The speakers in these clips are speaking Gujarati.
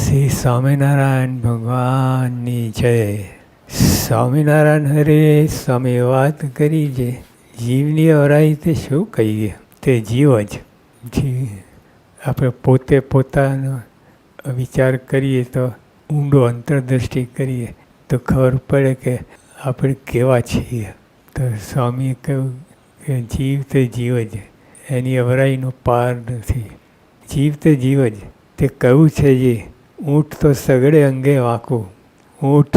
શ્રી સ્વામિનારાયણ ભગવાનની જય. સ્વામિનારાયણ હરે સ્વામી વાત કરી છે. જીવની અવરાઈ તે શું કહીએ, તે જીવ જ. આપણે પોતે પોતાનો વિચાર કરીએ તો, ઊંડો અંતરદૃષ્ટિ કરીએ તો ખબર પડે કે આપણે કેવા છીએ. તો સ્વામીએ કહ્યું કે જીવ તે જીવ જ, એની અવરાઈનો પાર નથી. જીવ તે જીવ જ. તે કહ્યું છે જે ઊંટ તો સગડે અંગે વાંકું, ઊંટ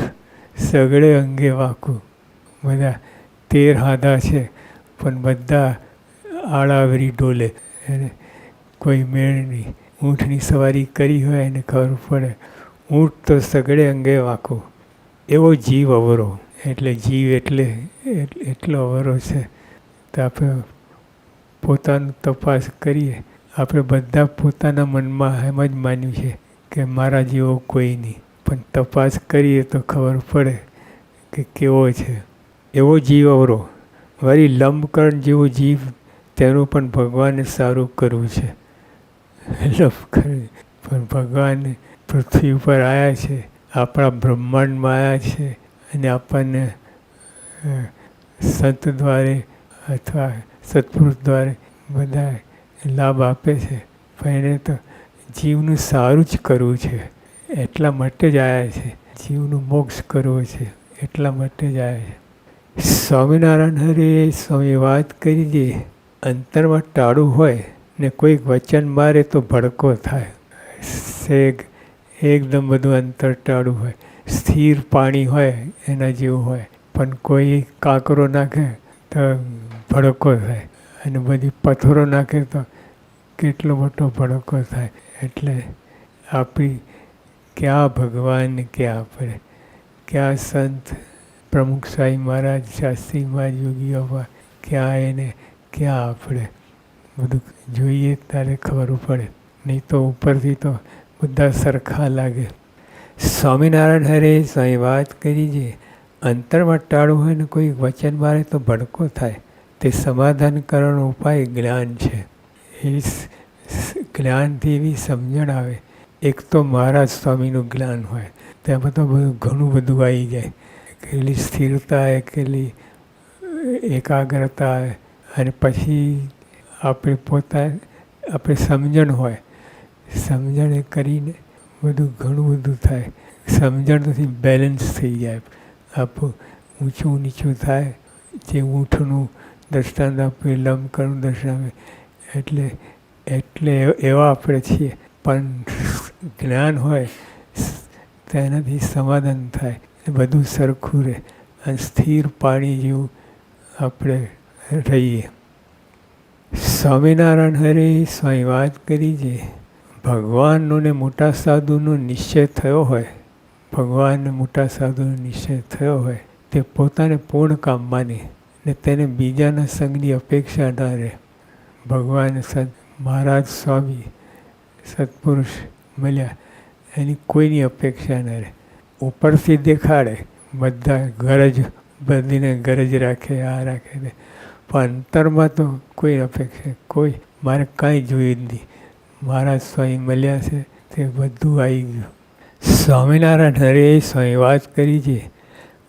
સગડે અંગે વાંકું. બધા 13 હાથા છે પણ બધા આડાવરી ડોલે, એને કોઈ મેળ નહીં. ઊંટની સવારી કરી હોય એને ખબર પડે ઊંટ તો સગડે અંગે વાંકું. એવો જીવ અવરો. એટલે જીવ એટલો અવરો છે. તો આપણે પોતાનું તપાસ કરીએ. આપણે બધા પોતાના મનમાં એમ જ માન્યું છે કે મારા જેવો કોઈ નહીં, પણ તપાસ કરીએ તો ખબર પડે કે કેવો છે. એવો જીવ અવરો. વળી લંબકર્ણ જેવો જીવ, તેનું પણ ભગવાને સારું કરવું છે. લંબકર્ણ પણ ભગવાન પૃથ્વી ઉપર આવ્યા છે, આપણા બ્રહ્માંડમાં આવ્યા છે અને આપણને સંત દ્વારે અથવા સત્પુરુષ દ્વારે બધા લાભ આપે છે. પણ એને તો જીવનું સારું જ કરવું છે, એટલા માટે જ આવ્યા છે. જીવનું મોક્ષ કરવો છે, એટલા માટે જ આવ્યા છે. સ્વામિનારાયણ હરે સ્વામી વાત કરી દે. અંતરમાં ટાળું હોય ને કોઈક વચન મારે તો ભડકો થાય. એકદમ બધું અંતર ટાળું હોય, સ્થિર પાણી હોય એના જેવું હોય, પણ કોઈ કાંકરો નાખે તો ભડકો થાય, અને બધી પથ્થરો નાખે તો કેટલો મોટો ભડકો થાય. એટલે આપણી ક્યાં ભગવાન, ક્યાં આપણે, ક્યાં સંત પ્રમુખ સ્વામી મહારાજ, શાસ્ત્રી મહારાજ, યોગીઓ, ક્યાં એને, ક્યાં આપણે. બધું જોઈએ ત્યારે ખબર પડે. નહીં તો ઉપરથી તો બધા સરખા લાગે. સ્વામિનારાયણ હરે સ્વામી વાત કરી છે. અંતરમાં ટાળું હોય ને કોઈ વચન મારે તો ભડકો થાય. તે સમાધાન કરવાનો ઉપાય જ્ઞાન છે. એ જ્ઞાનથી એવી સમજણ આવે. એક તો મહારાજ સ્વામીનું જ્ઞાન હોય, તેમાં તો ઘણું બધું આવી જાય. કેટલી સ્થિરતા આવે, કેટલી એકાગ્રતા આવે. અને પછી આપણે સમજણ હોય, સમજણ કરીને બધું ઘણું બધું થાય. સમજણથી બેલેન્સ થઈ જાય. આપણું ઊંચું નીચું થાય. જે ઊંઠનું દૃષ્ટાંત આપે, લંબકર્ણનું દૃષ્ટાંત આપે, એટલે એવા આપણે છીએ. પણ જ્ઞાન હોય તેનાથી સમાધાન થાય, બધું સરખું રહે અને સ્થિર પાણી જેવું આપણે રહીએ. સ્વામિનારાયણ હરે સ્વામી વાત કરી છે. ભગવાનનો ને મોટા સાધુનો નિશ્ચય થયો હોય, ભગવાનને મોટા સાધુનો નિશ્ચય થયો હોય, તે પોતાને પૂર્ણ કામ માને ને તેને બીજાના સંગની અપેક્ષા ના રહે. ભગવાન મહારાજ સ્વામી સત્પુરુષ મળ્યા, એની કોઈની અપેક્ષા ન રહે. ઉપરથી દેખાડે, બધા બધીને ગરજ રાખે, આ રાખે, પણ અંતરમાં તો કોઈ અપેક્ષા, કોઈ મારે કાંઈ જોયું જ નહીં. મહારાજ સ્વામી મળ્યા છે તે બધું આવી ગયું. સ્વામિનારાયણ હરે સ્વામી વાત કરી છે.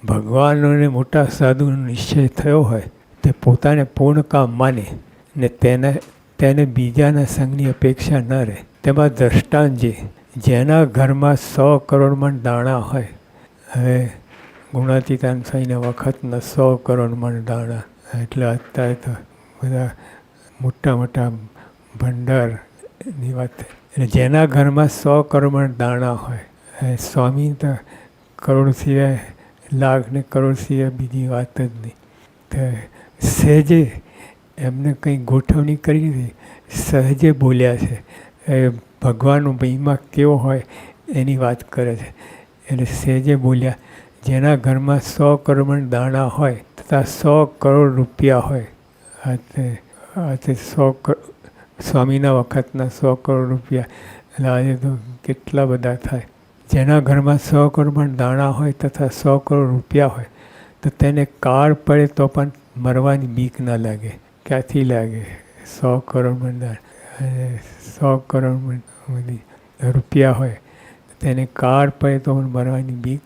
ભગવાનોને મોટા સાધુનો નિશ્ચય થયો હોય, તે પોતાને પૂર્ણ કામ માને ને તેને બીજાના સંગની અપેક્ષા ન રહે. તેમાં દ્રષ્ટાંત છે. જેના ઘરમાં 100 કરોડ મણ દાણા હોય, હવે ગુણાતીતાન સ્વામીના વખતના 100 કરોડ મણ દાણા, એટલે અત્યારે તો બધા મોટા મોટા ભંડારની વાત. એટલે જેના ઘરમાં 100 કરોડ મણ દાણા હોય, સ્વામી તો કરોડ સિવાય, લાખ ને કરોડ સિવાય બીજી વાત જ નહીં. તો સહેજે એમને કંઈ ગોઠવણી કરી નથી, સહજે બોલ્યા છે. ભગવાનનો મહિમા કેવો હોય એની વાત કરે છે. એટલે સહેજે બોલ્યા. જેના ઘરમાં 100 કરોડ મણ દાણા હોય તથા 100 કરોડ રૂપિયા હોય, આજે સ્વામીના વખતના 100 કરોડ રૂપિયા, એટલે આજે તો કેટલા બધા થાય. જેના ઘરમાં 100 કરોડ મણ દાણા હોય તથા 100 કરોડ રૂપિયા હોય, તો તેને કાળ પડે તો પણ મરવાની બીક ના લાગે. ક્યાંથી લાગે? 100 કરોડ મણ દાણા અને 100 કરોડ મણ રૂપિયા હોય તેને કાર પડે તો મરવાની બીક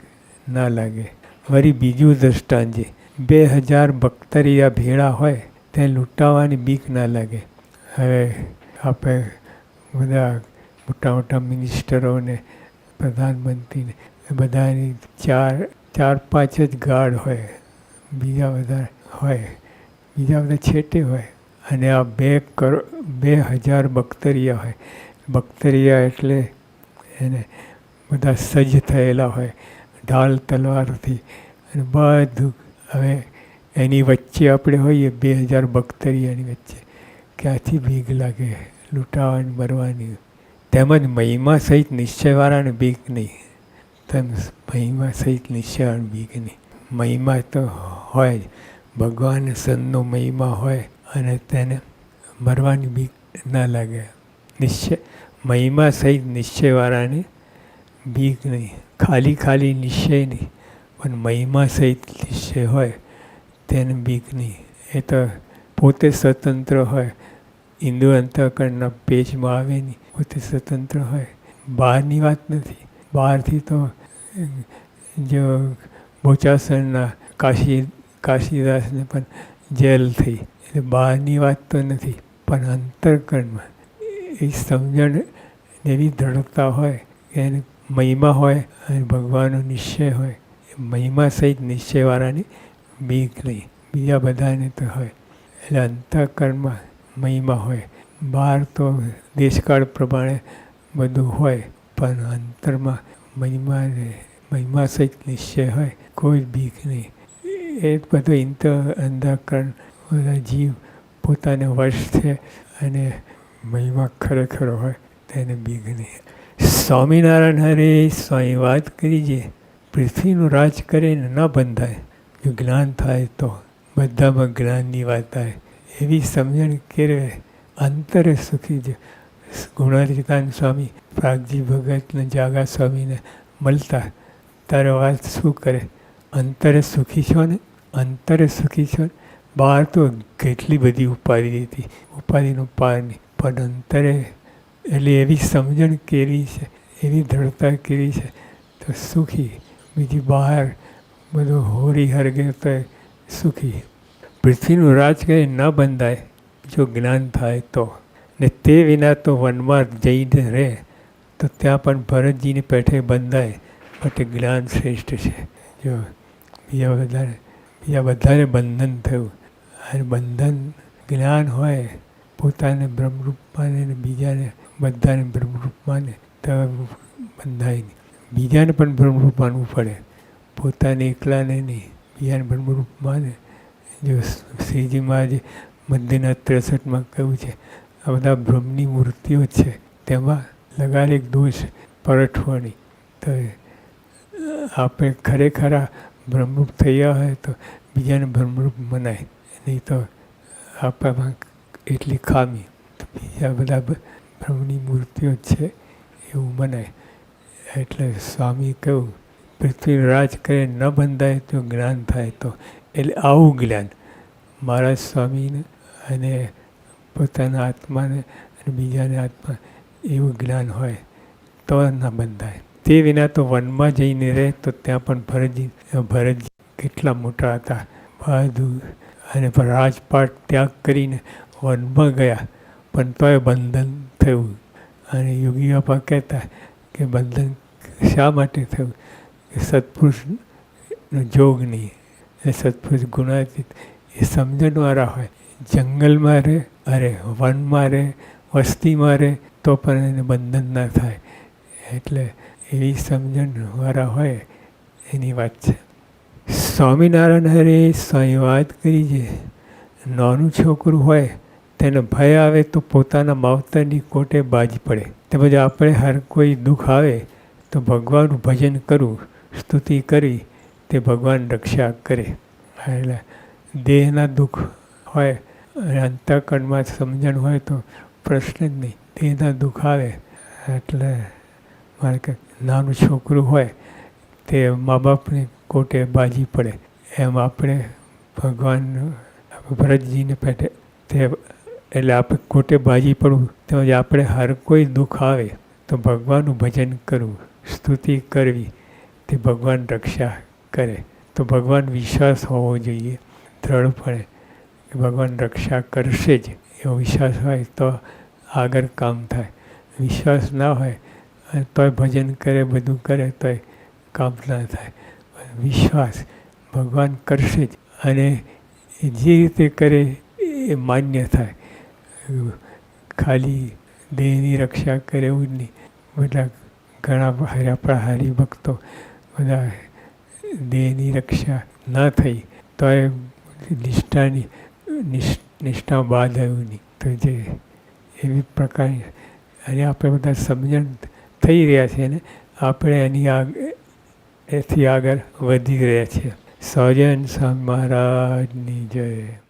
ના લાગે. વળી બીજું દૃષ્ટાંત છે, 2000 બખ્તરિયા ભેળા હોય તેને લૂંટાવાની બીક ના લાગે. હવે આપણે બધા મોટા મોટા મિનિસ્ટરોને પ્રધાનમંત્રીને બધાની ચાર પાંચ જ ગાર્ડ હોય, બીજા બધા હોય, બીજા બધા છેટે હોય. અને આ 2000 બખ્તરિયા હોય. બખ્તરિયા એટલે એને બધા સજ્જ થયેલા હોય ઢાલ તલવારથી અને બધું. હવે એની વચ્ચે આપણે હોઈએ 2000 બખ્તરિયાની વચ્ચે, ક્યાંથી બીક લાગે લૂંટાવાની મરવાની. તેમજ મહિમા સહિત નિશ્ચયવાળાને બીક નહીં. તેમ મહિમા સહિત નિશ્ચયવાળાને બીક નહીં. મહિમા તો હોય જ, ભગવાન સંતનો મહિમા હોય અને તેને મરવાની બીક ના લાગે. મહિમા સહિત નિશ્ચયવાળાને બીક નહીં. ખાલી નિશ્ચય નહીં, પણ મહિમા સહિત નિશ્ચય હોય તેને બીક નહીં. એ તો પોતે સ્વતંત્ર હોય, ઇન્દ્રિય અંતઃકરણના પેચમાં આવે નહીં, પોતે સ્વતંત્ર હોય. બહારની વાત નથી. બહારથી તો જો બોચાસણના કાશીદાસને પણ જેલ થઈ, એટલે બહારની વાત તો નથી. પણ અંતઃકરણમાં એ સમજણ એવી દ્રઢતા હોય કે એને મહિમા હોય અને ભગવાનનો નિશ્ચય હોય. મહિમા સહિત નિશ્ચયવાળાની બીક નહીં. બીજા બધાને તો હોય. એટલે અંતઃકરણમાં મહિમા હોય. બહાર તો દેશકાળ પ્રમાણે બધું હોય, પણ અંતરમાં મહિમા સહિત નિશ્ચય હોય, કોઈ બીક નહીં. એ બધું અંતઃકરણ બધા જીવ પોતાને વશ છે અને મહિમા ખરેખર હોય તેને બીક નહીં. સ્વામિનારાયણ હરે સ્વામી વાત કરી છે, પૃથ્વીનું રાજ કરે ને ન બંધાય. જો જ્ઞાન થાય તો બધામાં જ્ઞાનની વાત થાય. એવી સમજણ કેળવે અંતરે સુખી છે. ગુણાતીતાન સ્વામી પ્રાગજી ભગતને જાગા સ્વામીને મળતા તારે વાત શું કરે, અંતરે સુખી છો ને, અંતરે સુખી છો ને. બહાર તો કેટલી બધી ઉપાધિ હતી, ઉપાધિનો પાર નહીં, પણ અંતરે એટલે એવી સમજણ કેવી છે, એવી દ્રઢતા કેવી છે તો સુખી. બીજી બહાર બધું હોરી હરગે તો સુખી. પૃથ્વીનું રાજ કરે ન બંધાય જો જ્ઞાન થાય તો. ને તે વિના તો વનમાં જઈને રહે તો ત્યાં પણ ભરતજીની પેઠે બંધાય, માટે જ્ઞાન શ્રેષ્ઠ છે. જો બીજા બધાને બંધન થયું અને બંધન જ્ઞાન હોય, પોતાને બ્રહ્મરૂપ માને ને બીજાને બધાને બ્રહ્મરૂપ માને તો બંધાય નહીં. બીજાને પણ બ્રહ્મરૂપ માનવું પડે, પોતાને એકલાને નહીં, બીજાને બ્રહ્મરૂપ માને. જો શ્રીજી મહારાજે મંદિરના 63માં કહ્યું છે, આ બધા બ્રહ્મની મૂર્તિઓ છે, તેમાં લગાડે એક દોષ પરઠવાની. તો આપણે ખરેખર બ્રહ્મરૂપ થયા હોય તો બીજાને બ્રહ્મરૂપ મનાય, નહીં તો આપણામાં એટલી ખામી. તો બીજા બધા બ્રહ્મની મૂર્તિઓ છે એવું મનાય. એટલે સ્વામી કહ્યું પૃથ્વી રાજ કરે ન બંધાય તો જ્ઞાન થાય તો. એટલે આવું જ્ઞાન મહારાજ સ્વામીને અને પોતાના આત્માને અને બીજાને આત્મા એવું જ્ઞાન હોય તો ન બંધાય. તે વિના તો વનમાં જઈને રહે તો ત્યાં પણ ભરતજી કેટલા મોટા હતા, બધું અને રાજપાટ ત્યાગ કરીને વનમાં ગયા, પણ તોય બંધન થયું. અને યોગીઓ પણ કહેતા કે બંધન શા માટે થયું, કે સત્પુરુષનો જોગ નહીં. એ સત્પુરુષ ગુણાતીત એ સમજણવાળા હોય. જંગલમાં રહે, વનમાં રહે, વસ્તીમાં રહે તો પણ એને બંધન ના થાય. એટલે એવી સમજણવાળા હોય એની વાત છે. સ્વામિનારાયણ હરે સ્વામી વાત કરી છે, નાનું છોકરું હોય તેને ભય આવે તો પોતાના માવતરની કોટે બાજી પડે. તેમજ આપણે હર કોઈ દુઃખ આવે તો ભગવાનનું ભજન કરવું, સ્તુતિ કરવી, તે ભગવાન રક્ષા કરે. એટલે દેહના દુઃખ હોય અને અંતઃકરણમાં સમજણ હોય તો પ્રશ્ન જ નહીં. દેહના દુઃખ આવે એટલે મારે કે નાનું છોકરું હોય તે મા બાપને કોટે બાજી પડે, એમ આપણે ભગવાન ભરતજીને પેટે તે એટલે આપણે કોટે બાજી પડવું. તેમજ આપણે હર કોઈ દુઃખ આવે તો ભગવાનનું ભજન કરવું, સ્તુતિ કરવી તે ભગવાન રક્ષા કરે. તો ભગવાન વિશ્વાસ હોવો જોઈએ દ્રઢપણે કે ભગવાન રક્ષા કરશે જ. એવો વિશ્વાસ હોય તો આગળ કામ થાય. વિશ્વાસ ના હોય તોય ભજન કરે, બધું કરે તોય કામ ના થાય. વિશ્વાસ ભગવાન કરશે જ, અને જે રીતે કરે એ માન્ય થાય. ખાલી દેહની રક્ષા કરે એવું જ નહીં. બધા ઘણા આપણા હરિભક્તો બધા દેહની રક્ષા ના થઈ તો એ નિષ્ઠા બાદ એવું નહીં. તો જે એવી પ્રકારની, અને આપણે બધા સમજણ થઈ રહ્યા છે ને આપણે એથી આગળ વધી રહ્યા છીએ. સહજાનંદ સ્વામી મહારાજની જય.